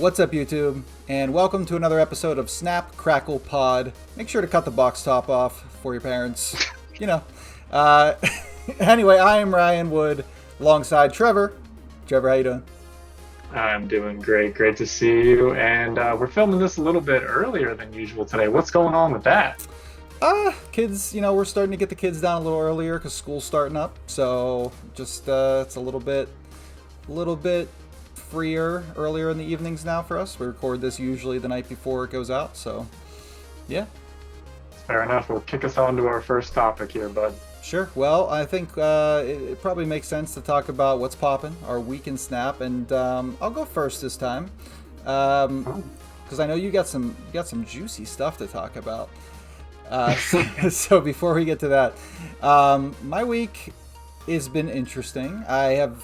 What's up, YouTube? And welcome to another episode of Snap, Crackle, Pod. Make sure to cut the box top off for your parents. You know. Uh, anyway, I am Ryan Wood alongside Trevor. Trevor, how you doing? I'm doing great. Great to see you. And we're filming this a little bit earlier than usual today. What's going on with that? Kids, we're starting to get the kids down a little earlier because school's starting up. So just it's a little bit freer earlier in the evenings now for us. We record this usually the night before it goes out. So yeah. Fair enough. We'll kick us on to our first topic here, bud. Sure. Well, I think it probably makes sense to talk about what's poppin', our week in Snap, and I'll go first this time because I know you got some juicy stuff to talk about. So before we get to that, my week has been interesting. I have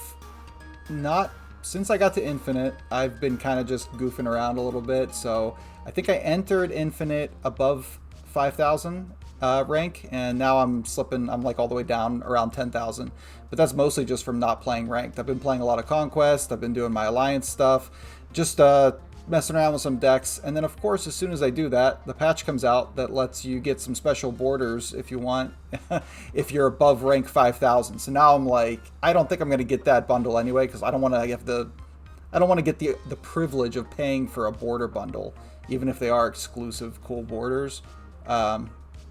not since I got to Infinite. I've been kind of just goofing around a little bit. So I think I entered Infinite above 5,000. Rank, and now I'm slipping. I'm like all the way down around 10,000, but that's mostly just from not playing ranked. I've been playing a lot of Conquest. I've been doing my Alliance stuff, just messing around with some decks. And then, of course, as soon as I do that, the patch comes out that lets you get some special borders if you want, if you're above rank 5,000. So now I'm like, I don't think I'm going to get that bundle anyway because I don't want to get the privilege of paying for a border bundle, even if they are exclusive cool borders.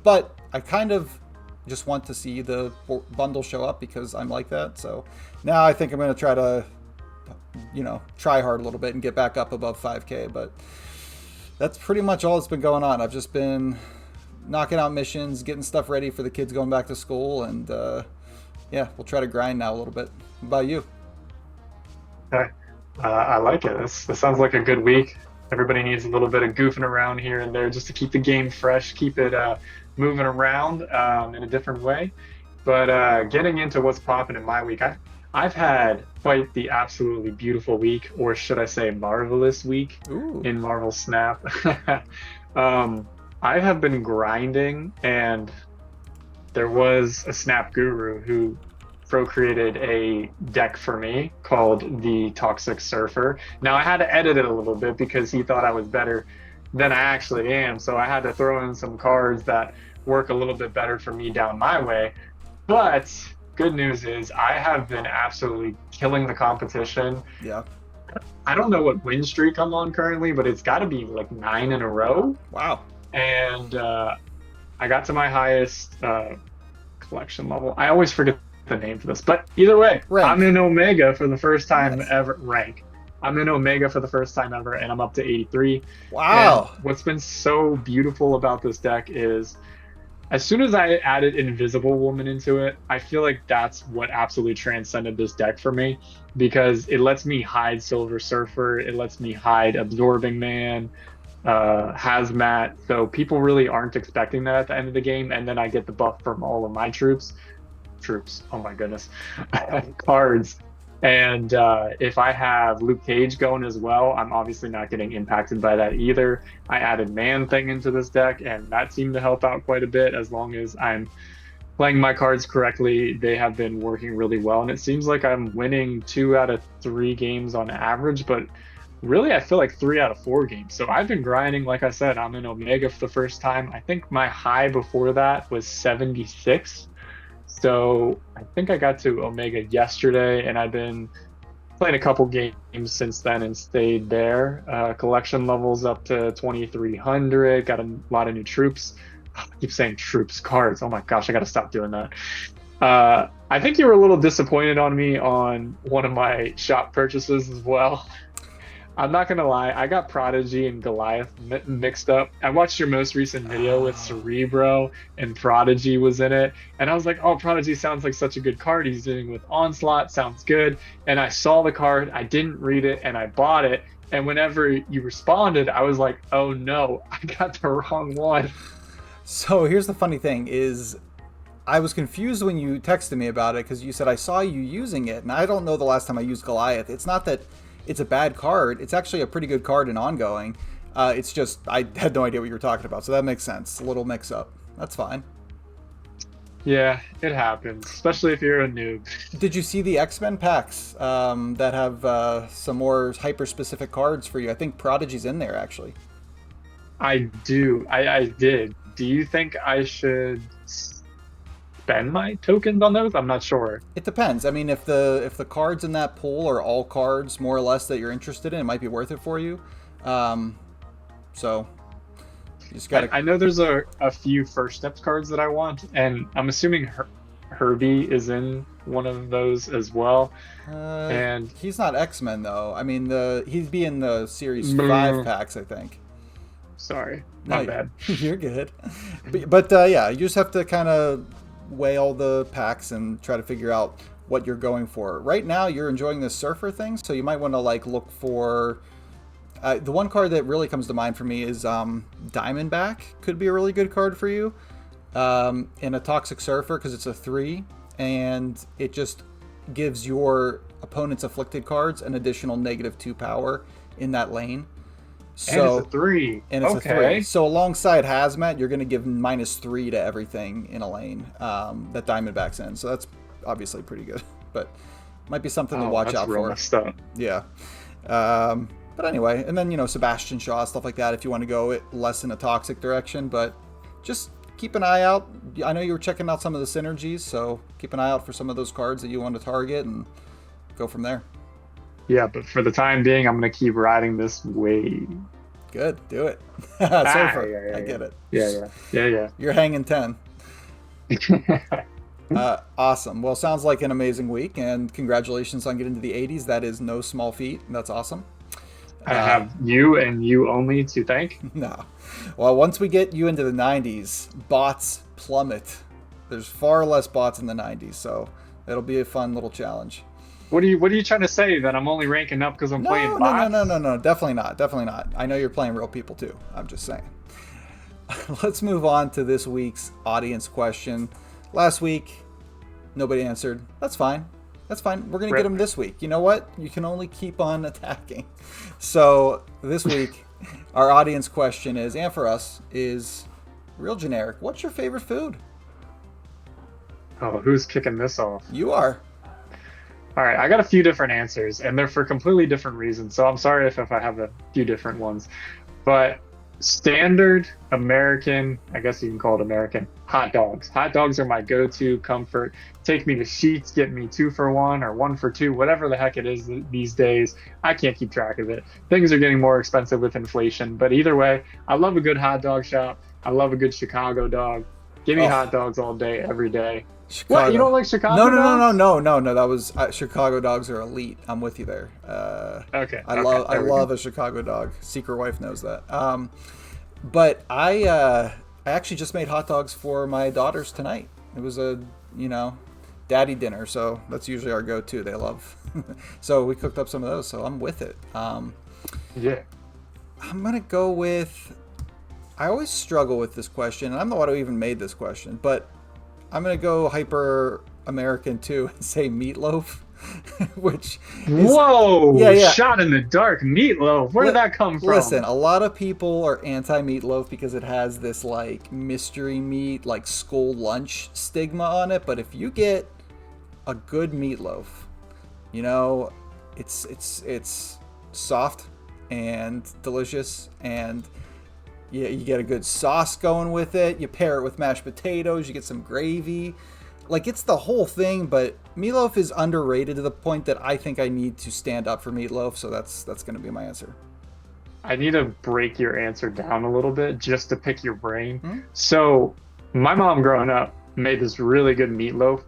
But I kind of just want to see the bundle show up because I'm like that. So now I think I'm going to try to, try hard a little bit and get back up above 5K. But that's pretty much all that's been going on. I've just been knocking out missions, getting stuff ready for the kids going back to school. And we'll try to grind now a little bit. What about you? Okay. I like it. This sounds like a good week. Everybody needs a little bit of goofing around here and there just to keep the game fresh, keep it moving around in a different way. But getting into what's popping in my week, I've had quite the absolutely beautiful week, or should I say marvelous week. Ooh. In Marvel Snap. I have been grinding, and there was a Snap guru who created a deck for me called the Toxic Surfer. Now I had to edit it a little bit because he thought I was better than I actually am, so I had to throw in some cards that work a little bit better for me down my way. But good news is I have been absolutely killing the competition. Yeah. I don't know what win streak I'm on currently, but it's got to be like 9 in a row. Wow. And I got to my highest collection level. I always forget the name for this, but either way, rank. I'm in Omega for the first time Nice. ever. Rank. I'm in Omega for the first time ever, and I'm up to 83. Wow. And what's been so beautiful about this deck is as soon as I added Invisible Woman into it, I feel like that's what absolutely transcended this deck for me, because it lets me hide Silver Surfer, it lets me hide Absorbing Man, Hazmat, so people really aren't expecting that at the end of the game, and then I get the buff from all of my troops, oh my goodness, cards. And if I have Luke Cage going as well, I'm obviously not getting impacted by that either. I added Man Thing into this deck, and that seemed to help out quite a bit. As long as I'm playing my cards correctly, they have been working really well. And it seems like I'm winning 2 out of 3 games on average, but really I feel like 3 out of 4 games. So I've been grinding. Like I said, I'm in Omega for the first time. I think my high before that was 76. So I think I got to Omega yesterday, and I've been playing a couple games since then and stayed there. Collection levels up to 2,300. Got a lot of new troops. I keep saying troops, cards. Oh my gosh, I got to stop doing that. I think you were a little disappointed on me on one of my shop purchases as well. I'm not gonna lie, I got Prodigy and Goliath mixed up. I watched your most recent video with Cerebro, and Prodigy was in it, and I was like, oh, Prodigy sounds like such a good card. He's dealing with Onslaught, sounds good. And I saw the card, I didn't read it, and I bought it. And whenever you responded, I was like, oh no, I got the wrong one. So here's the funny thing is I was confused when you texted me about it because you said I saw you using it, and I don't know the last time I used Goliath. It's not that it's a bad card. It's actually a pretty good card in ongoing. It's just I had no idea what you were talking about, so that makes sense. A little mix-up. That's fine. Yeah, it happens, especially if you're a noob. Did you see the X-Men packs that have some more hyper-specific cards for you? I think Prodigy's in there, actually. I do. I did. Do you think I should spend my tokens on those? I'm not sure. It depends. I mean, if the cards in that pool are all cards more or less that you're interested in, it might be worth it for you. Um, so you just gotta. I know there's a few First Steps cards that I want, and I'm assuming Herbie is in one of those as well. And He's not X-Men though. I mean, he'd be in the Series 5 mm, packs, I think. sorry, my No, bad. you're good. But yeah, you just have to kind of weigh all the packs and try to figure out what you're going for. Right now, you're enjoying this Surfer thing, so you might want to like look for. The one card that really comes to mind for me is Diamondback. Could be a really good card for you in a Toxic Surfer because it's a 3 and it just gives your opponent's afflicted cards an additional -2 power in that lane. And it's a So three. and it's a 3. Okay. So alongside Hazmat, you're going to give -3 to everything in a lane that Diamondback's in. So that's obviously pretty good, but might be something to Oh, watch that's out real for. messed up. Yeah. But anyway, and then, Sebastian Shaw, stuff like that if you want to go it less in a toxic direction. But just keep an eye out. I know you were checking out some of the synergies, so keep an eye out for some of those cards that you want to target and go from there. Yeah, but for the time being, I'm gonna keep riding this wave. Good. Do it. Ah, Surfer. yeah, I yeah, get it. yeah, yeah, yeah, You're hanging 10. yeah. Awesome. Well, sounds like an amazing week, and congratulations on getting to the 80s. That is no small feat. That's awesome. I have you and you only to thank. No. Well, once we get you into the 90s, bots plummet. There's far less bots in the 90s, so it'll be a fun little challenge. What are you trying to say? That I'm only ranking up because I'm playing No, no, no, no, bots? no, no. Definitely not. Definitely not. I know you're playing real people too. I'm just saying. Let's move on to this week's audience question. Last week, nobody answered. That's fine. That's fine. We're going to get Rip. them this week. You know what? You can only keep on attacking. So this week, our audience question is, and for us, is real generic. What's your favorite food? Oh, who's kicking this off? You are. All right, I got a few different answers, and they're for completely different reasons. So I'm sorry if I have a few different ones. But standard American, I guess you can call it American, hot dogs. Hot dogs are my go-to comfort. Take me to Sheets, get me 2 for 1 or 1 for 2, whatever the heck it is these days. I can't keep track of it. Things are getting more expensive with inflation. But either way, I love a good hot dog shop. I love a good Chicago dog. Give me Oh, hot dogs all day, every day. What? You Chicago. don't like Chicago No, no, no, no, dogs? no, no, no. That was Chicago dogs are elite. I'm with you there. Okay, I okay, love I there we go. love a Chicago dog. Secret wife knows that. But I actually just made hot dogs for my daughters tonight. It was a daddy dinner, so that's usually our go-to. They love. So we cooked up some of those. So I'm with it. Yeah. I'm gonna go with. I always struggle with this question, and I'm the one who even made this question, but I'm gonna go hyper American too and say meatloaf, which is Whoa! yeah, yeah. Shot in the dark meatloaf. Where did that come Listen, from? a lot of people are anti meatloaf because it has this like mystery meat, like school lunch stigma on it. But if you get a good meatloaf, you know, it's soft and delicious, and you get a good sauce going with it. You pair it with mashed potatoes. You get some gravy. Like it's the whole thing, but meatloaf is underrated to the point that I think I need to stand up for meatloaf. So that's going to be my answer. I need to break your answer down a little bit just to pick your brain. Hmm? So, my mom growing up made this really good meatloaf.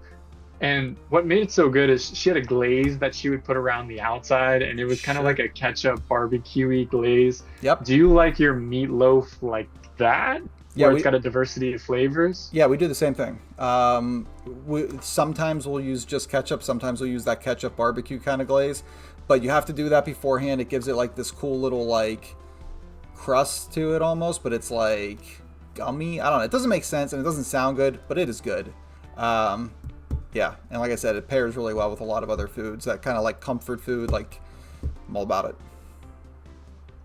And what made it so good is she had a glaze that she would put around the outside, and it was kind of Sure. like a ketchup barbecue-y glaze. Yep. Do you like your meatloaf like that, Yeah, where it's got a diversity of flavors? yeah, we do the same thing. Sometimes we'll use just ketchup. Sometimes we'll use that ketchup barbecue kind of glaze, but you have to do that beforehand. It gives it like this cool little like crust to it almost, but it's like gummy. I don't know. It doesn't make sense and it doesn't sound good, but it is good. Um, yeah, and like I said, it pairs really well with a lot of other foods. That kind of like comfort food. Like I'm all about it.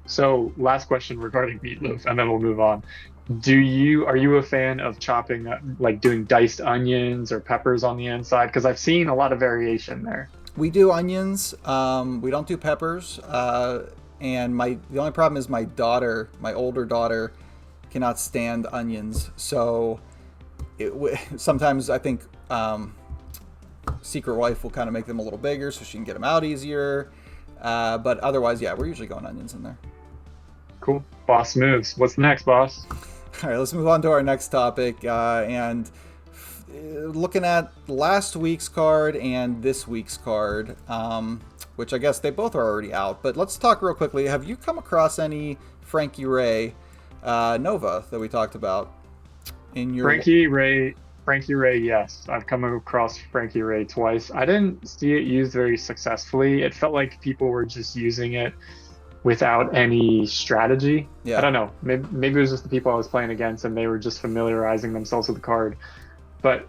So, last question regarding meatloaf, and then we'll move on. Are you a fan of chopping, like doing diced onions or peppers on the inside? Because I've seen a lot of variation there. We do onions. We don't do peppers. And the only problem is my older daughter, cannot stand onions. So sometimes I think Secret Wife will kind of make them a little bigger so she can get them out easier. But otherwise, yeah, we're usually going onions in there. Cool. Boss moves. What's next, boss? All right, let's move on to our next topic. And looking at last week's card and this week's card, which I guess they both are already out. But let's talk real quickly. Have you come across any Frankie Ray Nova that we talked about in your? Frankie Ray, yes. I've come across Frankie Ray twice. I didn't see it used very successfully. It felt like people were just using it without any strategy. I Yeah. don't know. Maybe it was just the people I was playing against and they were just familiarizing themselves with the card. But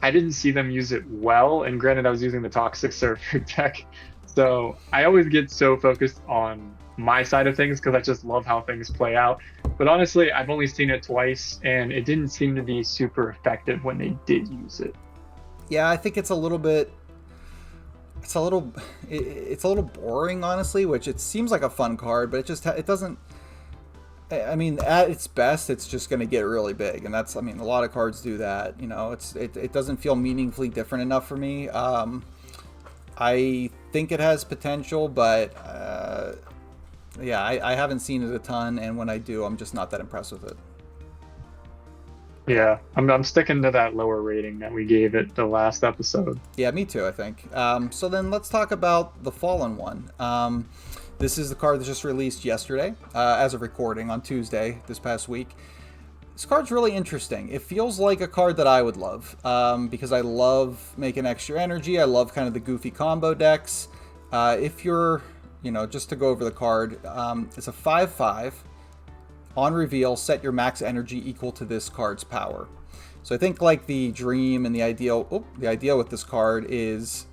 I didn't see them use it well. And granted, I was using the Toxic Surfer deck. So I always get so focused on my side of things because I just love how things play out. But honestly, I've only seen it twice and it didn't seem to be super effective when they did use it. Yeah, I think it's a little bit. It's a little boring, honestly. Which it seems like a fun card, but it doesn't. I mean, at its best, it's just going to get really big, and that's. I mean, a lot of cards do that. You know, it doesn't feel meaningfully different enough for me. I think it has potential, but yeah, I haven't seen it a ton, and when I do, I'm just not that impressed with it. Yeah, I'm sticking to that lower rating that we gave it the last episode. Yeah, me too, I think. So then let's talk about the Fallen One. This is the card that just released yesterday, as of recording on Tuesday this past week. This card's really interesting. It feels like a card that I would love, because I love making extra energy. I love kind of the goofy combo decks. If you're, just to go over the card, it's a 5/5. On reveal, set your max energy equal to this card's power. So I think like the dream and the idea with this card is,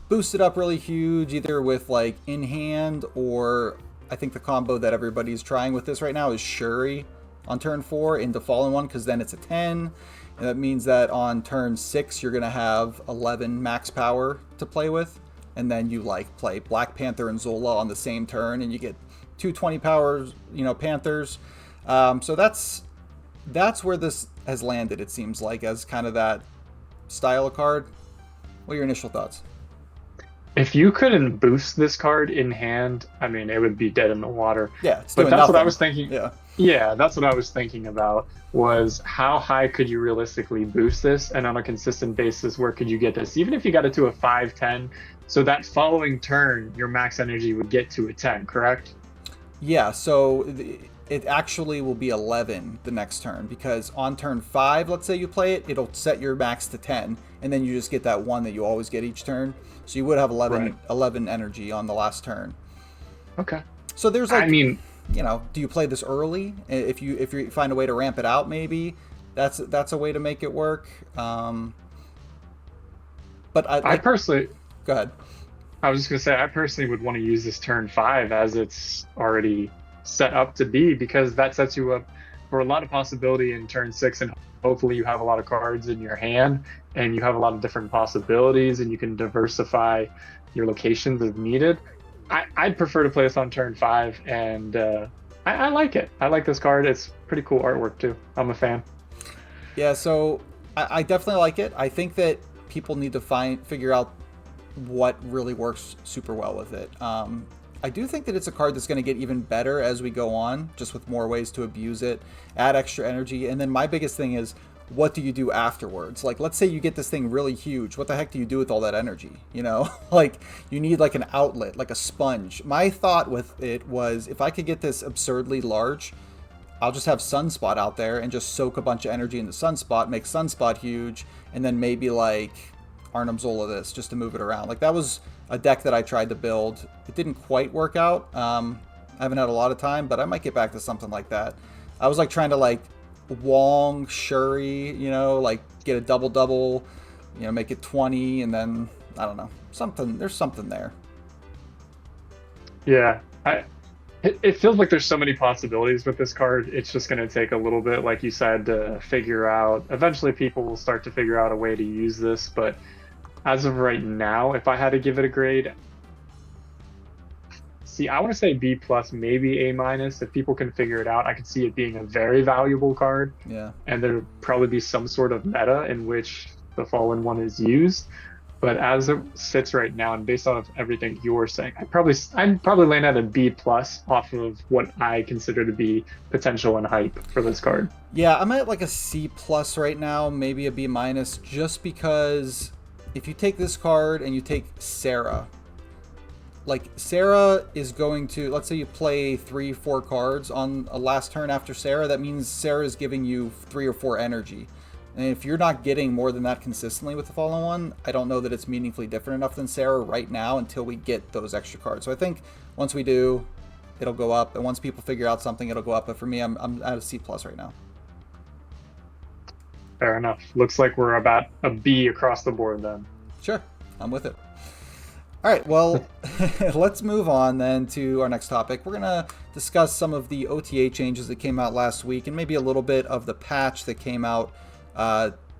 boost it up really huge, either with like in hand, or I think the combo that everybody's trying with this right now is Shuri on turn 4 into Fallen One, because then it's a 10. And that means that on turn 6, you're going to have 11 max power to play with. And then you like play Black Panther and Zola on the same turn, and you get 220 powers, Panthers. So that's where this has landed, it seems like, as kind of that style of card. What are your initial thoughts? If you couldn't boost this card in hand, I mean, it would be dead in the water. Yeah, it's But doing that's what I nothing. was thinking. Yeah. Yeah, that's what I was thinking about was how high could you realistically boost this and on a consistent basis, where could you get this? Even if you got it to a 5/10, so that following turn, your max energy would get to a 10, correct? Yeah, so it actually will be 11 the next turn, because on turn 5, let's say you play it, it'll set your max to 10, and then you just get that one that you always get each turn. So you would have Right. 11 energy on the last turn. Okay. So there's I like, mean, do you play this early? If you find a way to ramp it out, maybe that's a way to make it work. But I I like. personally, Go ahead. I was just gonna say, I personally would want to use this turn 5 as it's already set up to be, because that sets you up for a lot of possibility in turn 6, and hopefully you have a lot of cards in your hand and you have a lot of different possibilities and you can diversify your locations as needed. I'd prefer to play this on turn 5, and I like it. I like this card. It's pretty cool artwork too. I'm a fan. Yeah, so I definitely like it. I think that people need to figure out what really works super well with it. I do think that it's a card that's going to get even better as we go on, just with more ways to abuse it, add extra energy, and then my biggest thing is, what do you do afterwards? Like, let's say you get this thing really huge. What the heck do you do with all that energy? Like, you need like an outlet, like a sponge. My thought with it was, if I could get this absurdly large, I'll just have Sunspot out there and just soak a bunch of energy into Sunspot, make Sunspot huge, and then maybe like Arnim Zola this just to move it around. Like, that was a deck that I tried to build. It didn't quite work out. I haven't had a lot of time, but I might get back to something like that. I was like trying to like Wong Shuri, like get a double double, make it 20, and then I don't know, something. There's something there. Yeah. It feels like there's so many possibilities with this card. It's just going to take a little bit, like you said, to figure out. Eventually, people will start to figure out a way to use this. But as of right now, if I had to give it a grade, see, I want to say B plus, maybe A minus. If people can figure it out, I could see it being a very valuable card. Yeah. And there'd probably be some sort of meta in which the Fallen One is used. But as it sits right now, and based off everything you're saying, I'd probably land at a B plus off of what I consider to be potential and hype for this card. Yeah, I'm at like a C plus right now, maybe a B minus, just because if you take this card and you take Sarah, like Sarah is going to, let's say you play 3-4 cards on a last turn after Sarah, that means Sarah is giving you 3 or 4 energy. And if you're not getting more than that consistently with the Fallen One, I don't know that it's meaningfully different enough than Sarah right now until we get those extra cards. So I think once we do, it'll go up, and once people figure out something, it'll go up. But for me, I'm at a C plus right now. Fair enough. Looks like we're about a B across the board then. Sure, I'm with it. All right, well, let's move on then to our next topic. We're going to discuss some of the OTA changes that came out last week and maybe a little bit of the patch that came out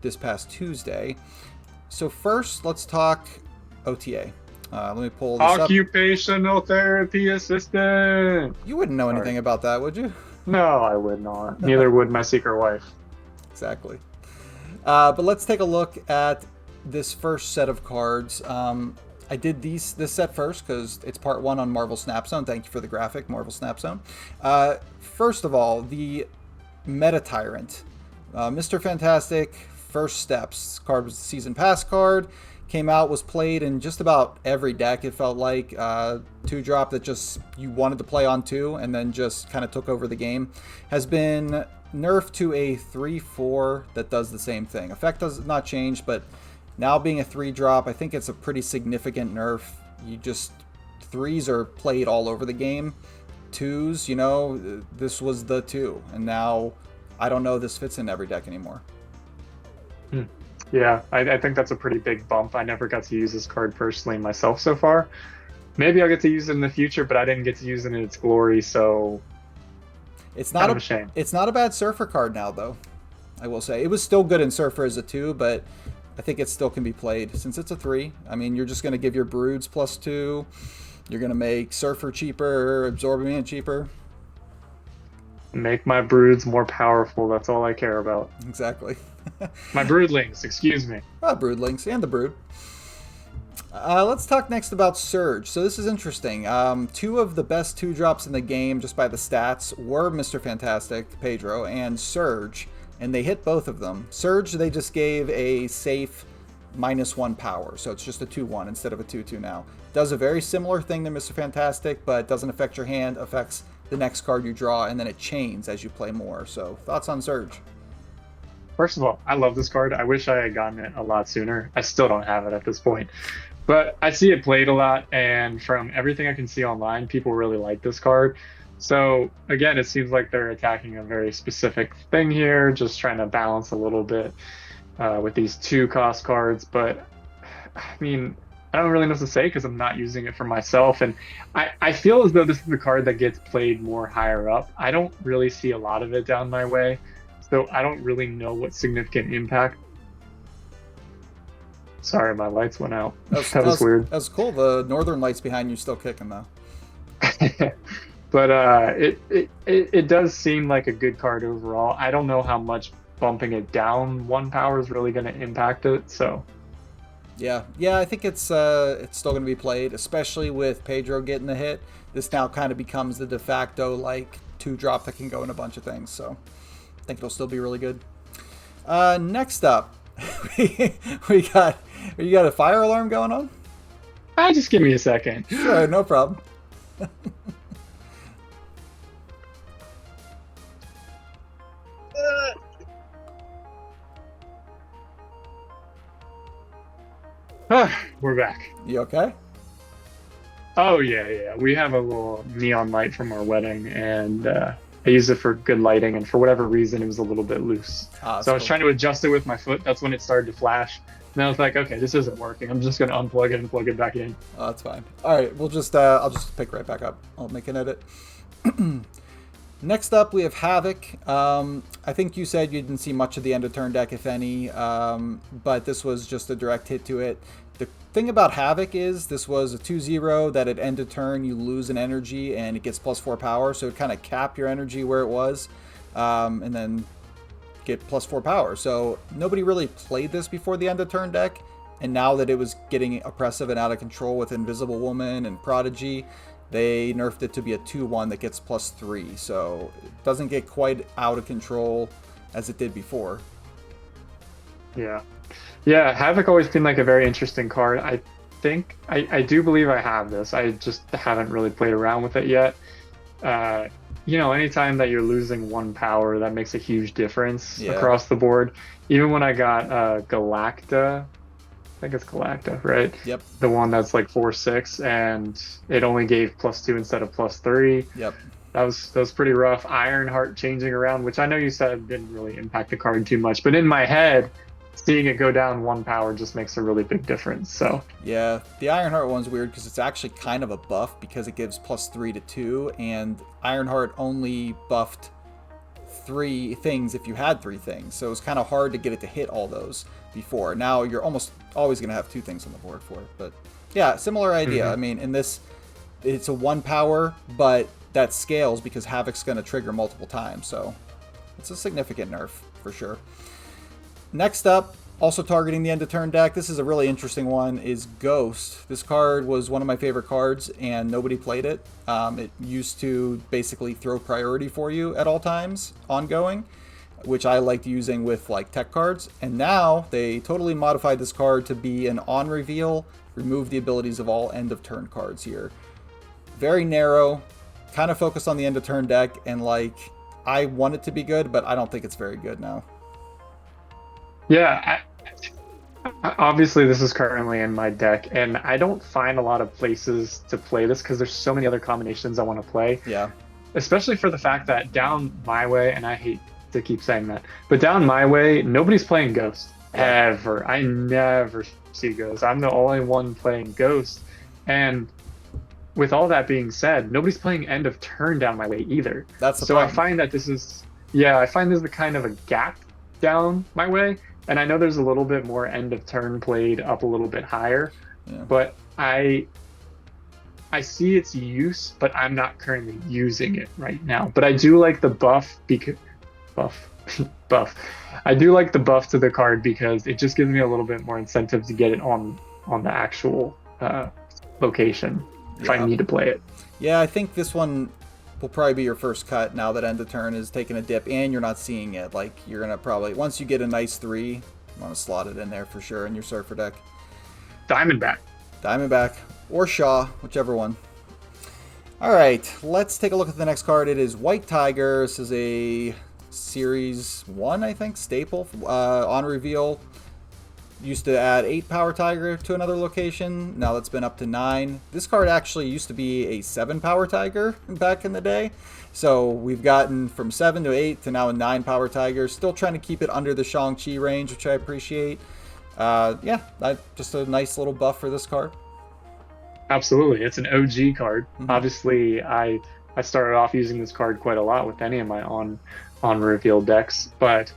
this past Tuesday. So first, let's talk OTA. Let me pull this up. Occupational therapy assistant. You wouldn't know anything about that, would you? No, I would not. Neither would my secret wife. Exactly. But let's take a look at this first set of cards. I did this set first because it's part 1 on Marvel Snap Zone. Thank you for the graphic, Marvel Snap Zone. First of all, the Meta Tyrant. Mr. Fantastic, First Steps. Card was the Season Pass card. Came out, was played in just about every deck, it felt like. 2-drop that just you wanted to play on 2 and then just kind of took over the game. Has been nerfed to a 3/4 that does the same thing. Effect does not change, but now being a 3-drop, I think it's a pretty significant nerf. You just 3s are played all over the game. 2s, you know, this was the 2, and now I don't know this fits in every deck anymore. Yeah, I think that's a pretty big bump. I never got to use this card personally myself so far. Maybe I'll get to use it in the future, but I didn't get to use it in its glory, so it's not a shame. It's not a bad Surfer card now, though. I will say it was still good in Surfer as a 2, but I think it still can be played since it's a 3. I mean, you're just going to give your Broods +2. You're going to make Surfer cheaper, Absorbing cheaper. Make my Broods more powerful. That's all I care about. Exactly. My Broodlings, excuse me. Broodlings and the Brood. Let's talk next about Surge. So this is interesting. 2 of the best 2-drops in the game, just by the stats, were Mr. Fantastic, Pedro, and Surge, and they hit both of them. Surge, they just gave a safe -1 power, so it's just a 2/1 instead of a 2/2 now. Does a very similar thing to Mr. Fantastic, but doesn't affect your hand, affects the next card you draw, and then it chains as you play more. So thoughts on Surge? First of all, I love this card. I wish I had gotten it a lot sooner. I still don't have it at this point. But I see it played a lot, and from everything I can see online, people really like this card. So again, it seems like they're attacking a very specific thing here, just trying to balance a little bit with these 2-cost cards. But I mean, I don't really know what to say because I'm not using it for myself. And I feel as though this is the card that gets played more higher up. I don't really see a lot of it down my way. So I don't really know what significant impact. Sorry, my lights went out. That was weird. That was cool. The northern lights behind you still kicking though. But it does seem like a good card overall. I don't know how much bumping it down 1 power is really going to impact it. So yeah, I think it's still going to be played, especially with Pedro getting the hit. This now kind of becomes the de facto like 2-drop that can go in a bunch of things. So I think it'll still be really good. Next up, we got a fire alarm going on? Just give me a second. Sure, no problem. We're back. You okay? Oh yeah. We have a little neon light from our wedding, and I use it for good lighting, and for whatever reason, it was a little bit loose. So I was trying to adjust it with my foot. That's when it started to flash. And I was like, okay, this isn't working. I'm just going to unplug it and plug it back in. Oh, that's fine. All right, I'll just pick right back up. I'll make an edit. Next up, we have Havoc. I think you said you didn't see much of the end of turn deck, if any, but this was just a direct hit to it. The thing about Havoc is this was a 2-0 that at end of turn you lose an energy and it gets +4 power, so it kind of cap your energy where it was, and then get +4 power. So nobody really played this before the end of turn deck, and now that it was getting oppressive and out of control with Invisible Woman and Prodigy, they nerfed it to be a 2-1 that gets +3, so it doesn't get quite out of control as it did before. Yeah. Yeah, Havoc always seemed like a very interesting card. I think I do believe I have this. I just haven't really played around with it yet. Anytime that you're losing 1 power, that makes a huge difference across the board. Even when I got Galacta, I think it's Galacta, right? Yep. The one that's like 4/6, and it only gave +2 instead of +3. Yep. That was pretty rough. Ironheart changing around, which I know you said didn't really impact the card too much, but in my head, seeing it go down 1 power just makes a really big difference. So yeah, the Ironheart one's weird because it's actually kind of a buff because it gives +3 to 2, and Ironheart only buffed 3 things if you had 3 things, so it was kind of hard to get it to hit all those before. Now you're almost always going to have 2 things on the board for it. But yeah, similar idea. I mean, in this, it's a 1 power, but that scales because Havoc's going to trigger multiple times, so it's a significant nerf for sure. Next up, also targeting the end of turn deck, this is a really interesting one, is Ghost. This card was one of my favorite cards and nobody played it. It used to basically throw priority for you at all times, ongoing, which I liked using with like tech cards. And now they totally modified this card to be an on reveal, remove the abilities of all end of turn cards here. Very narrow, kind of focused on the end of turn deck, and like, I want it to be good, but I don't think it's very good now. yeah, obviously this is currently in my deck, and I don't find a lot of places to play this because there's so many other combinations I want to play. Yeah. Especially for the fact that down my way, and I hate to keep saying that, but down my way, nobody's playing Ghost ever. I never see Ghost. I'm the only one playing Ghost. And with all that being said, nobody's playing end of turn down my way either. That's the so problem. I find that this is, I find there's a kind of a gap down my way. And I know there's a little bit more end of turn played up a little bit higher, but I see its use, but I'm not currently using it right now. But I do like the buff because buff. I do like the buff to the card because it just gives me a little bit more incentive to get it on the actual location if I need to play it. Yeah, I think this one will probably be your first cut now that end of turn is taking a dip and you're not seeing it. Like, you're going to probably, once you get a nice 3, you want to slot it in there for sure in your Surfer deck. Diamondback or Shaw, whichever one. All right, let's take a look at the next card. It is White Tiger. This is a Series 1, I think, staple. On reveal, used to add 8 Power Tiger to another location. Now that's been up to 9. This card actually used to be a 7 Power Tiger back in the day. So we've gotten from 7 to 8 to now a 9 Power Tiger. Still trying to keep it under the Shang-Chi range, which I appreciate. Just a nice little buff for this card. Absolutely. It's an OG card. Obviously, I started off using this card quite a lot with any of my on reveal decks. But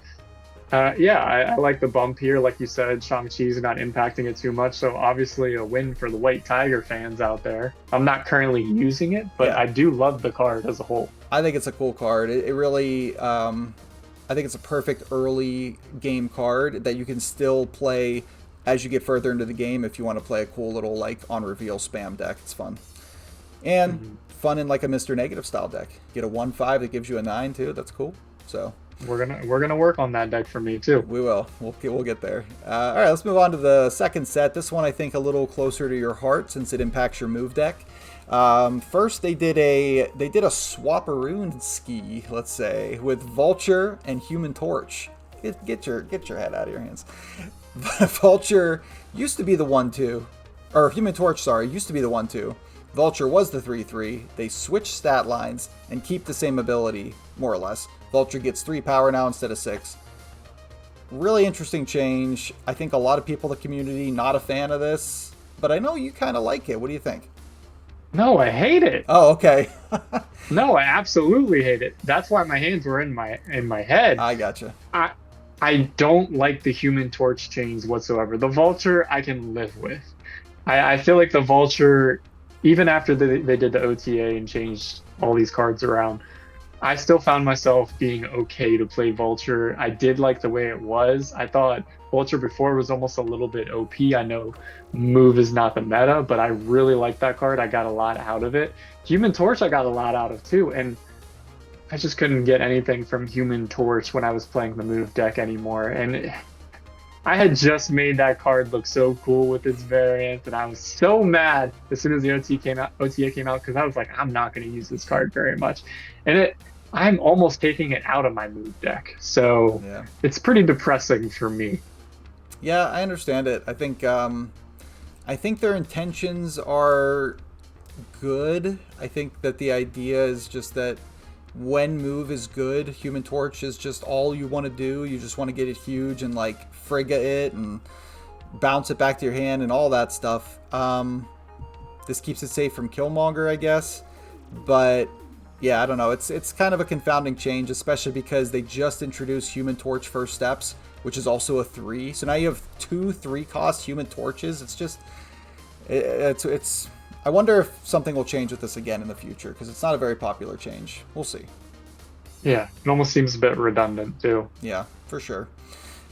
I like the bump here. Like you said, Shang-Chi's not impacting it too much. So obviously a win for the White Tiger fans out there. I'm not currently using it, but I do love the card as a whole. I think it's a cool card. It really, I think it's a perfect early game card that you can still play as you get further into the game if you want to play a cool little like on reveal spam deck. It's fun. And fun in like a Mr. Negative style deck. Get a 1/5 that gives you a 9 too. That's cool. So we're gonna work on that deck for me too. We will. We'll get there. All right, let's move on to the second set. This one I think a little closer to your heart since it impacts your move deck. First they did a swapperoo ski, let's say, with Vulture and Human Torch. Get your head out of your hands. Vulture used to be the 1/2, or Human Torch, sorry, used to be the 1/2. Vulture was the 3/3. They switch stat lines and keep the same ability, more or less. Vulture gets 3 power now instead of 6. Really interesting change. I think a lot of people in the community not a fan of this, but I know you kind of like it. What do you think? No, I hate it. Oh, okay. No, I absolutely hate it. That's why my hands were in my head. I gotcha. I I don't like the Human Torch chains whatsoever. The Vulture I can live with. I feel like the Vulture, even after they did the OTA and changed all these cards around, I still found myself being okay to play Vulture. I did like the way it was. I thought Vulture before was almost a little bit OP. I know move is not the meta, but I really liked that card. I got a lot out of it. Human Torch, I got a lot out of too. And I just couldn't get anything from Human Torch when I was playing the move deck anymore. And I had just made that card look so cool with its variant, and I was so mad as soon as the OTA came out, because I was like, I'm not going to use this card very much, and I'm almost taking it out of my move deck, so Yeah. it's pretty depressing for me. Yeah, I understand it. I think their intentions are good. I think that the idea is just that when move is good, Human Torch is just all you want to do. You just want to get it huge and like frigga it and bounce it back to your hand and all that stuff. This keeps it safe from Killmonger, I guess. But yeah, I don't know. It's kind of a confounding change, especially because they just introduced Human Torch First Steps, which is also a 3. So now you have 2 3-cost Human Torches. It's just it's. I wonder if something will change with this again in the future because it's not a very popular change. We'll see. Yeah, it almost seems a bit redundant too. Yeah, for sure.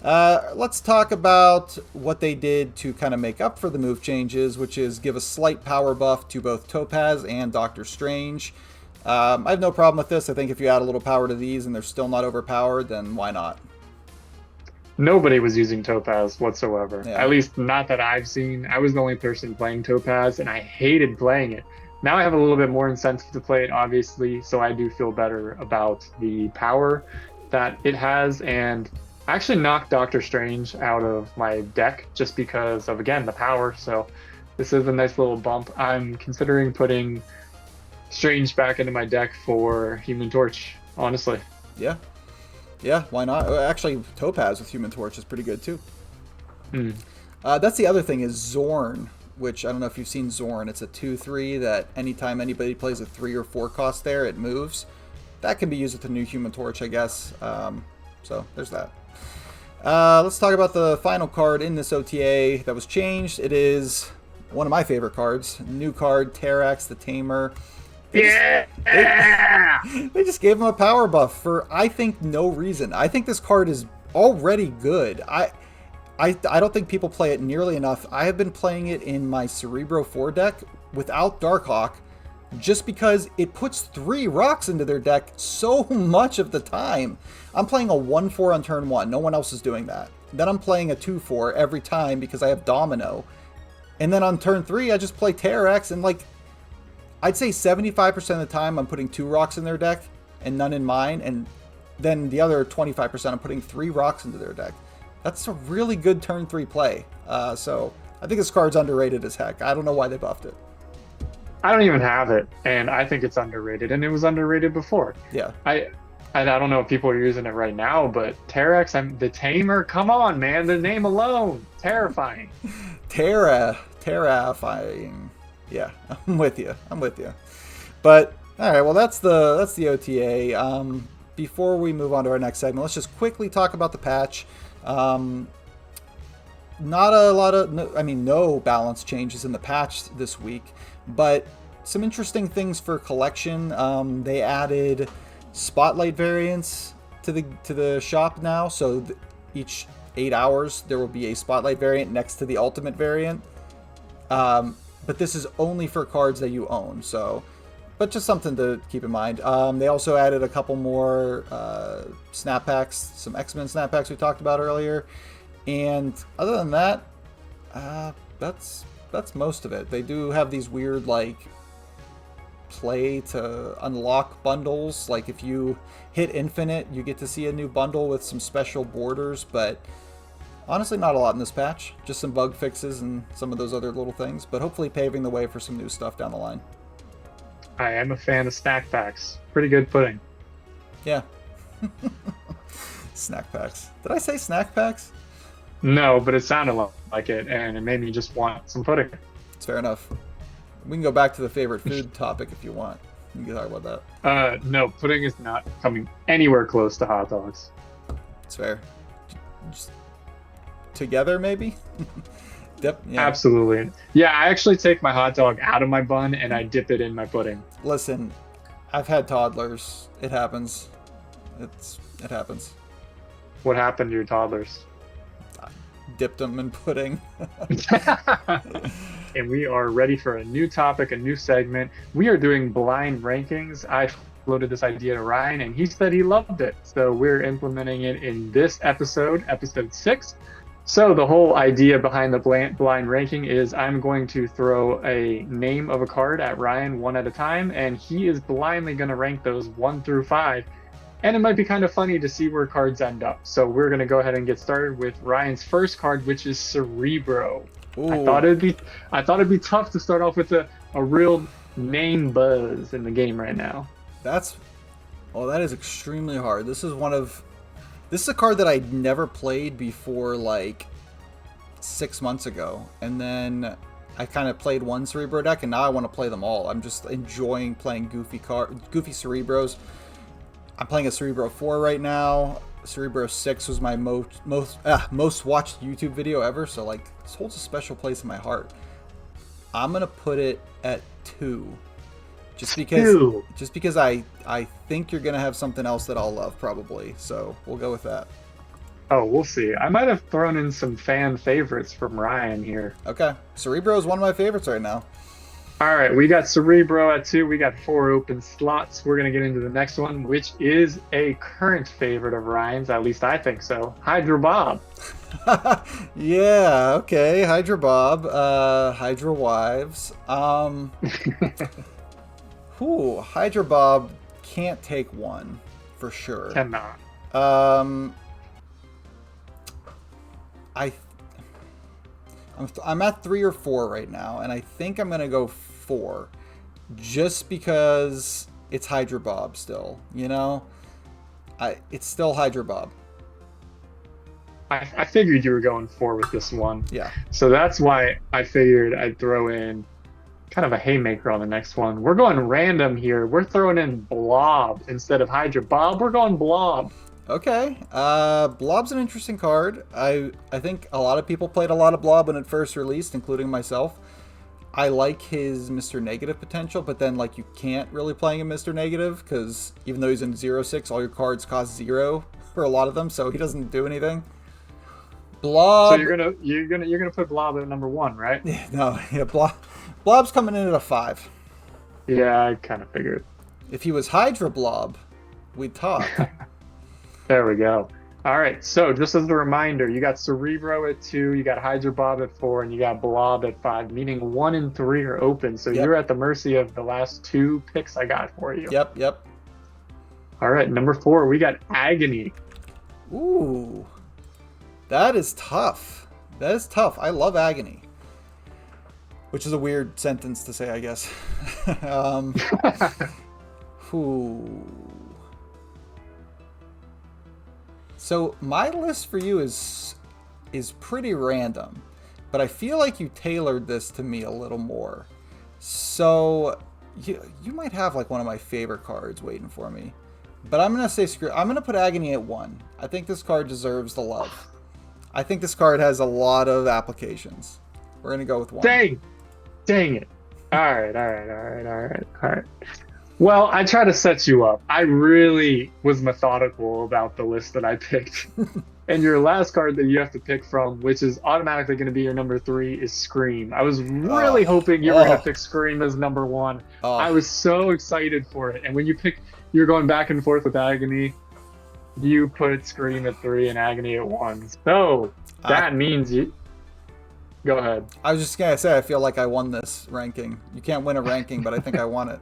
Let's talk about what they did to kind of make up for the move changes, which is give a slight power buff to both Topaz and Doctor Strange. I have no problem with this. I think if you add a little power to these and they're still not overpowered, then why not? Nobody was using Topaz whatsoever. Yeah. At least not that I've seen. I was the only person playing Topaz, and I hated playing it. Now I have a little bit more incentive to play it, obviously, so I do feel better about the power that it has. And I actually knocked Doctor Strange out of my deck just because of, again, the power. So this is a nice little bump. I'm considering putting Strange back into my deck for Human Torch, honestly. Yeah. Yeah, why not? Actually, Topaz with Human Torch is pretty good too. Hmm. That's the other thing is Zorn, which I don't know if you've seen Zorn. It's a 2/3 that anytime anybody plays a 3 or 4 cost there, it moves. That can be used with the new Human Torch, I guess. So there's that. Let's talk about the final card in this OTA that was changed. It is one of my favorite cards. New card, Terrax the Tamer. Yeah! They just gave him a power buff for, I think, no reason. I think this card is already good. I don't think people play it nearly enough. I have been playing it in my Cerebro 4 deck without Darkhawk just because it puts 3 rocks into their deck so much of the time. I'm playing a 1/4 on turn 1. No one else is doing that. Then I'm playing a 2/4 every time because I have Domino. And then on turn 3, I just play Terrax, and like, I'd say 75% of the time I'm putting 2 rocks in their deck and none in mine, and then the other 25% I'm putting 3 rocks into their deck. That's a really good turn 3 play. So I think this card's underrated as heck. I don't know why they buffed it. I don't even have it, and I think it's underrated, and it was underrated before. Yeah. I don't know if people are using it right now, but Terex, I'm the Tamer. Come on, man, the name alone, terrifying. Terrifying. Yeah, I'm with you. But all right, well that's the OTA. Before we move on to our next segment, let's just quickly talk about the patch. Not a lot of, no balance changes in the patch this week, but some interesting things for collection. They added spotlight variants to the shop now, so each 8 hours there will be a spotlight variant next to the ultimate variant. But this is only for cards that you own, so, but just something to keep in mind. They also added a couple more snap packs, some X-Men snap packs we talked about earlier. And other than that, that's most of it. They do have these weird, like, play to unlock bundles. Like, if you hit infinite, you get to see a new bundle with some special borders, but honestly, not a lot in this patch. Just some bug fixes and some of those other little things, but hopefully paving the way for some new stuff down the line. I am a fan of snack packs. Pretty good pudding. Yeah. Snack packs. Did I say snack packs? No, but it sounded like it, and it made me just want some pudding. It's fair enough. We can go back to the favorite food topic if you want. We can talk about that. No, pudding is not coming anywhere close to hot dogs. It's fair. Just together, maybe? Dip? Yeah. Absolutely. Yeah, I actually take my hot dog out of my bun and I dip it in my pudding. Listen, I've had toddlers. It happens. It happens. What happened to your toddlers? Dipped them in pudding. And we are ready for a new topic, a new segment. We are doing blind rankings. I floated this idea to Ryan and he said he loved it. So we're implementing it in this episode 6. So the whole idea behind the blind ranking is I'm going to throw a name of a card at Ryan one at a time, and he is blindly going to rank those 1 through 5. And it might be kind of funny to see where cards end up. So we're going to go ahead and get started with Ryan's first card, which is Cerebro. Ooh. I thought it'd be tough to start off with a real name buzz in the game right now. That is extremely hard. This is a card that I'd never played before like 6 months ago. And then I kind of played one Cerebro deck and now I want to play them all. I'm just enjoying playing goofy Cerebros. I'm playing a Cerebro 4 right now. Cerebro 6 was my most watched YouTube video ever, so like this holds a special place in my heart. I'm gonna put it at 2. Just because I think you're gonna have something else that I'll love probably. So we'll go with that. Oh, we'll see. I might have thrown in some fan favorites from Ryan here. Okay. Cerebro is one of my favorites right now. All right, we got Cerebro at 2. We got 4 open slots. We're going to get into the next one, which is a current favorite of Ryan's. At least I think so. Hydro Bob. Yeah, okay. Hydro Bob. Hydro Wives. Hydro Bob can't take 1 for sure. Cannot. I'm at 3 or 4 right now, and I think I'm gonna go 4, just because it's Hydro Bob still. You know, it's still Hydro Bob. I figured you were going 4 with this one. Yeah. So that's why I figured I'd throw in kind of a haymaker on the next one. We're going random here. We're throwing in Blob instead of Hydro Bob. We're going Blob. Okay. Blob's an interesting card. I think a lot of people played a lot of Blob when it first released, including myself. I like his Mr. Negative potential, but then like you can't really play him Mr. Negative because even though he's in 0/6, all your cards cost 0 for a lot of them, so he doesn't do anything. Blob. So you're gonna put Blob at number 1, right? Yeah, Blob's coming in at a 5. Yeah, I kind of figured. If he was Hydra Blob, we'd talk. There we go. All right, so just as a reminder, you got Cerebro at 2, you got Hydro Bob at 4, and you got Blob at 5, meaning 1 and 3 are open. So You're at the mercy of the last 2 picks I got for you. Yep. All right, number 4, we got Agony. Ooh, that is tough. I love Agony. Which is a weird sentence to say, I guess. So my list for you is pretty random, but I feel like you tailored this to me a little more. So you might have like one of my favorite cards waiting for me. But I'm gonna put Agony at 1. I think this card deserves the love. I think this card has a lot of applications. We're gonna go with 1. Dang it. All right. Well, I try to set you up. I really was methodical about the list that I picked. And your last card that you have to pick from, which is automatically going to be your number 3, is Scream. I was really hoping you were going to pick Scream as number 1. I was so excited for it. And when you're going back and forth with Agony, you put Scream at 3 and Agony at 1. So that means you... Go ahead. I was just going to say, I feel like I won this ranking. You can't win a ranking, but I think I won it.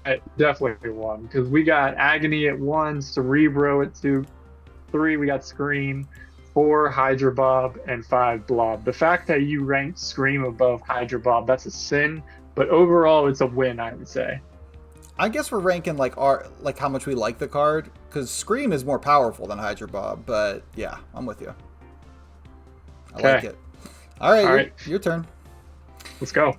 I definitely won, because we got Agony at 1, Cerebro at 2, 3 we got Scream, 4 Hydro Bob, and 5 Blob. The fact that you ranked Scream above Hydro Bob, that's a sin, but overall it's a win, I would say. I guess we're ranking like how much we like the card, because Scream is more powerful than Hydro Bob, but yeah, I'm with you. I like it. All right, your turn. Let's go.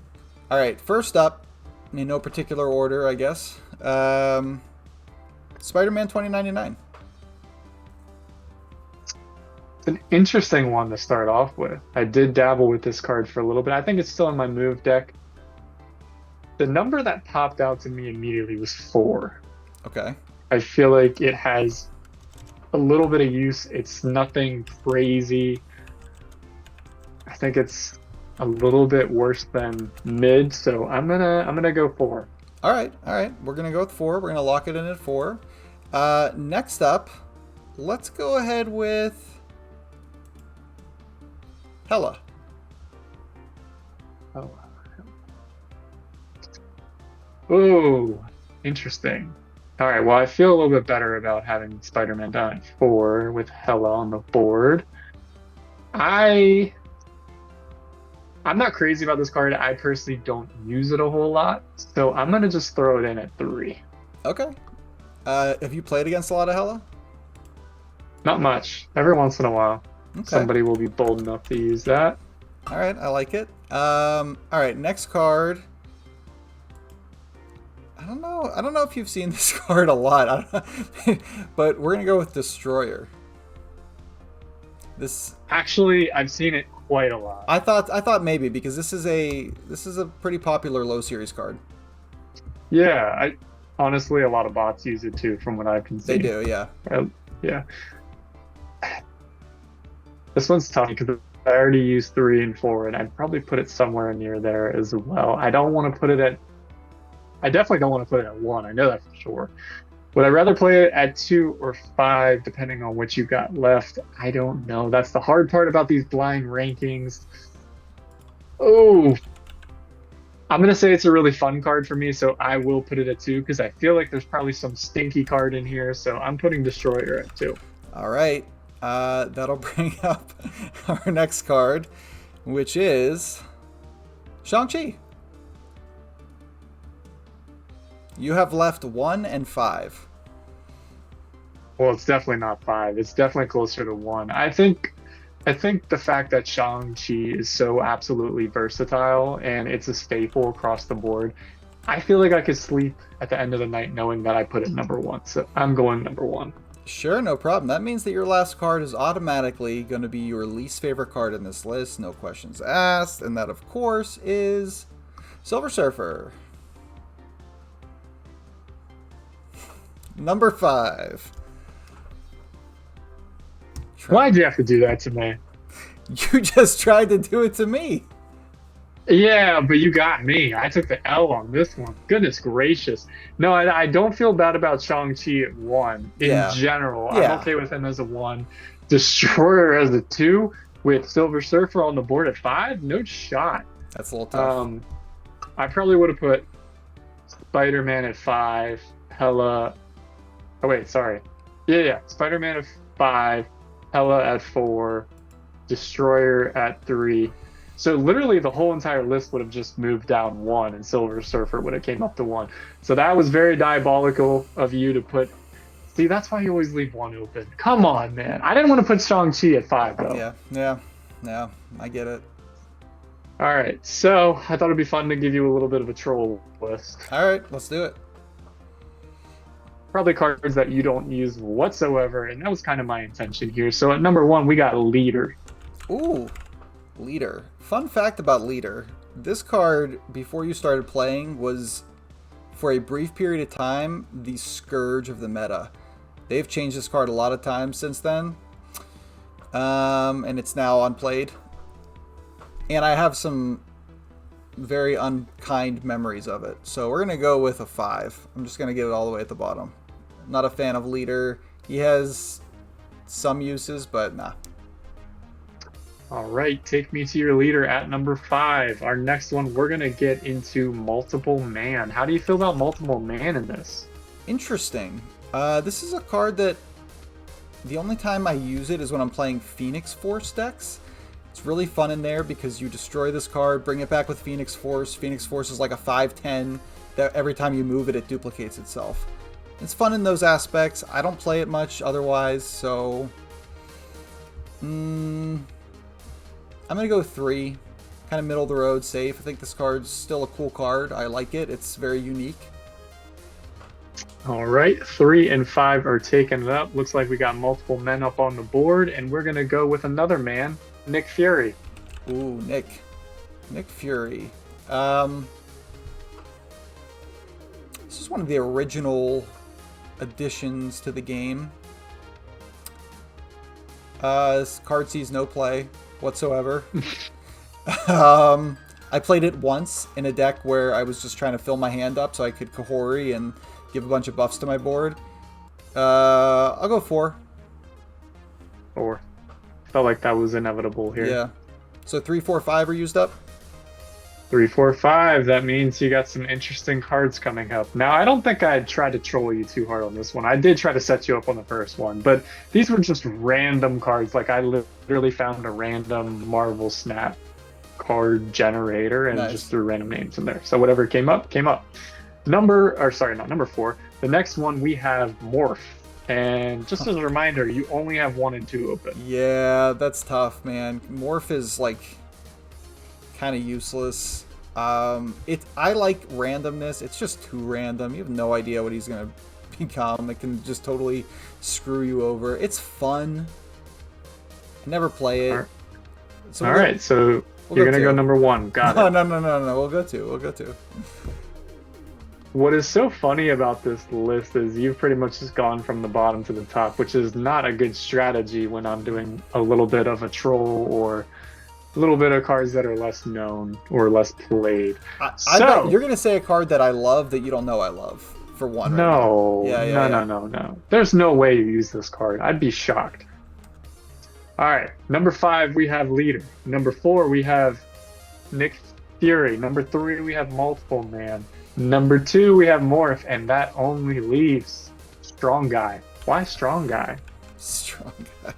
All right, first up, in no particular order, I guess. Spider-Man 2099. It's an interesting one to start off with. I did dabble with this card for a little bit. I think it's still in my move deck. The number that popped out to me immediately was 4. Okay. I feel like it has a little bit of use. It's nothing crazy. I think it's a little bit worse than mid, so I'm gonna go 4. All right, all right. We're gonna go with 4. We're gonna lock it in at 4. Next up, let's go ahead with Hella. Oh, ooh, interesting. All right, well, I feel a little bit better about having Spider-Man down at 4 with Hella on the board. I'm not crazy about this card. I personally don't use it a whole lot, so I'm gonna just throw it in at 3. Okay. Have you played against a lot of Hella? Not much. Every once in a while, Okay. somebody will be bold enough to use that. All right, I like it. All right, next card. I don't know if you've seen this card a lot, but we're gonna go with Destroyer. This Actually, I've seen it quite a lot. I thought maybe because this is a pretty popular low series card. Yeah, honestly, a lot of bots use it too, from what I can see. They do, yeah. Yeah. This one's tough because I already used 3 and 4, and I'd probably put it somewhere near there as well. I definitely don't want to put it at 1. I know that for sure. Would I rather play it at 2 or 5, depending on what you got left? I don't know. That's the hard part about these blind rankings. Oh, I'm gonna say it's a really fun card for me, so I will put it at 2 because I feel like there's probably some stinky card in here. So I'm putting Destroyer at 2. All right, that'll bring up our next card, which is Shang-Chi. You have left 1 and 5. Well, it's definitely not 5. It's definitely closer to 1. I think the fact that Shang-Chi is so absolutely versatile and it's a staple across the board, I feel like I could sleep at the end of the night knowing that I put it number 1. So I'm going number 1. Sure, no problem. That means that your last card is automatically going to be your least favorite card in this list. No questions asked. And that, of course, is Silver Surfer. Number 5. Why'd you have to do that to me? You just tried to do it to me. Yeah, but you got me. I took the L on this one. Goodness gracious. No, I don't feel bad about Shang-Chi at 1 in general. Yeah. I'm okay with him as a 1. Destroyer as a 2 with Silver Surfer on the board at 5? No shot. That's a little tough. I probably would have put Spider-Man at 5, Hella... Oh, wait, sorry. Yeah. Spider-Man at 5, Hella at 4, Destroyer at 3. So literally the whole entire list would have just moved down 1 and Silver Surfer would have came up to 1. So that was very diabolical of you to put... See, that's why you always leave 1 open. Come on, man. I didn't want to put Shang-Chi at 5, though. Yeah, I get it. All right, so I thought it'd be fun to give you a little bit of a troll list. All right, let's do it. Probably cards that you don't use whatsoever, and that was kind of my intention here. So at number 1, we got Leader. Ooh, Leader. Fun fact about Leader. This card, before you started playing, was, for a brief period of time, the scourge of the meta. They've changed this card a lot of times since then, and it's now unplayed. And I have some very unkind memories of it. So we're going to go with a 5. I'm just going to get it all the way at the bottom. Not a fan of Leader. He has some uses, but nah. All right, take me to your Leader at number 5. Our next one, we're going to get into Multiple Man. How do you feel about Multiple Man in this? Interesting. This is a card that the only time I use it is when I'm playing Phoenix Force decks. It's really fun in there because you destroy this card, bring it back with Phoenix Force. Phoenix Force is like a 5/10 that every time you move it, it duplicates itself. It's fun in those aspects. I don't play it much otherwise, so... I'm going to go 3. kind of middle of the road, safe. I think this card's still a cool card. I like it. It's very unique. All right, 3 and 5 are taking it up. Looks like we got multiple men up on the board, and we're gonna go with another man, Nick Fury. Ooh, Nick Fury. This is one of the original additions to the game. This card sees no play whatsoever. I played it once in a deck where I was just trying to fill my hand up so I could Kahori and give a bunch of buffs to my board. I'll go 4. 4. Felt like that was inevitable here. Yeah. So 3, 4, 5 are used up? 3, 4, 5. That means you got some interesting cards coming up. Now, I don't think I'd try to troll you too hard on this one. I did try to set you up on the first one, but these were just random cards. Like, I literally found a random Marvel Snap card generator and Nice. just threw random names in there. So whatever came up, came up. Not number 4. The next one we have Morph. And just as a reminder, you only have 1 and 2 open. Yeah, that's tough, man. Morph is like kind of useless. I like randomness. It's just too random. You have no idea what he's gonna become. It can just totally screw you over. It's fun. I never play it. All right. So you're gonna go number 1. Got it. No. We'll go 2. What is so funny about this list is you've pretty much just gone from the bottom to the top, which is not a good strategy when I'm doing a little bit of a troll or a little bit of cards that are less known or less played. You're gonna say a card that I love that you don't know I love for one. No, right now. No. There's no way you use this card. I'd be shocked. All right, number 5 we have Leader. Number 4 we have Nick Fury. Number 3 we have Multiple Man. Number 2 we have Morph, and that only leaves Strong Guy. Why Strong Guy? Strong Guy.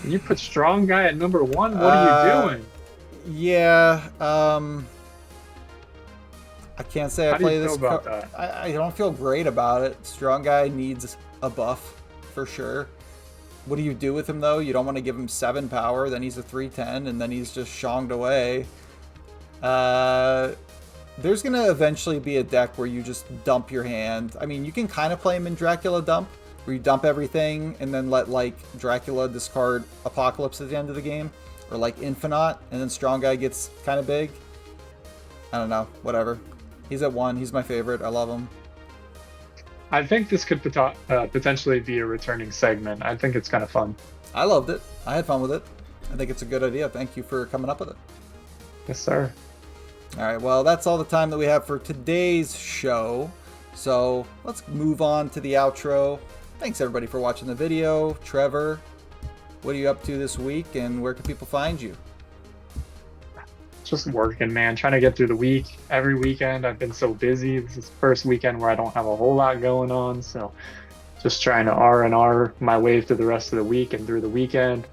You put Strong Guy at number 1? What are you doing? Yeah, I can't say I play this card. I don't feel great about it. Strong Guy needs a buff for sure. What do you do with him though? You don't want to give him 7 power, then he's a 3/10, and then he's just shonged away. There's gonna eventually be a deck where you just dump your hand. I mean, you can kind of play him in Dracula Dump, where you dump everything and then let like Dracula discard Apocalypse at the end of the game, or like Infinite, and then Strong Guy gets kind of big. I don't know, whatever. He's at 1. He's my favorite. I love him. I think this could potentially be a returning segment. I think it's kind of fun. I loved it. I had fun with it. I think it's a good idea. Thank you for coming up with it. Yes, sir. All right, well, that's all the time that we have for today's show. So let's move on to the outro. Thanks, everybody, for watching the video. Trevor, what are you up to this week, and where can people find you? Just working, man. Trying to get through the week. Every weekend, I've been so busy. This is the first weekend where I don't have a whole lot going on, so just trying to R&R my way through the rest of the week and through the weekend.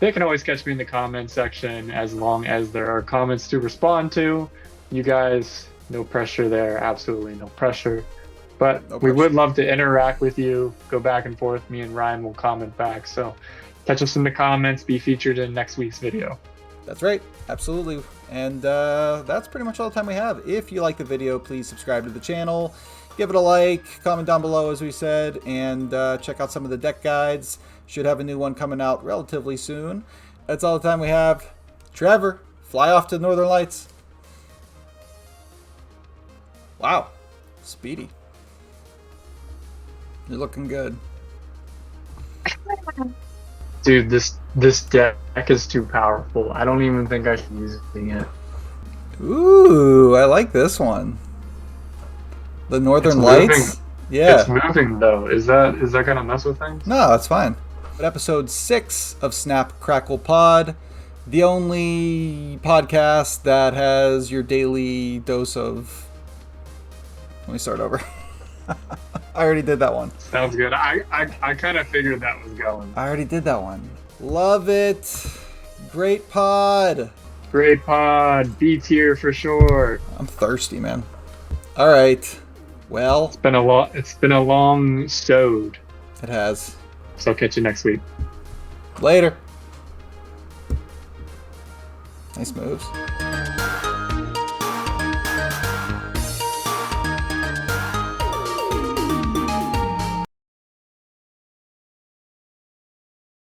They can always catch me in the comment section as long as there are comments to respond to. You guys, no pressure there. Absolutely no pressure. But No we pressure. would love to interact with you, go back and forth. Me and Ryan will comment back. So catch us in the comments, be featured in next week's video. That's right. Absolutely. And that's pretty much all the time we have. If you like the video, please subscribe to the channel. Give it a like, comment down below, as we said, and check out some of the deck guides. Should have a new one coming out relatively soon. That's all the time we have. Trevor, fly off to the Northern Lights. Wow. Speedy. You're looking good. Dude, this deck is too powerful. I don't even think I should use it yet. Ooh, I like this one. The Northern It's Lights? moving. Yeah. It's moving though. Is that gonna mess with things? No, that's fine. Episode 6 of Snap Crackle Pod, the only podcast that has your daily dose of... Let me start over. I already did that one. Sounds good. I kind of figured that was going. I already did that one. Love it. Great pod. Great pod. B tier for sure. I'm thirsty, man. All right. Well, It's been a long stowed. it has. So I'll catch you next week. Later. Nice moves.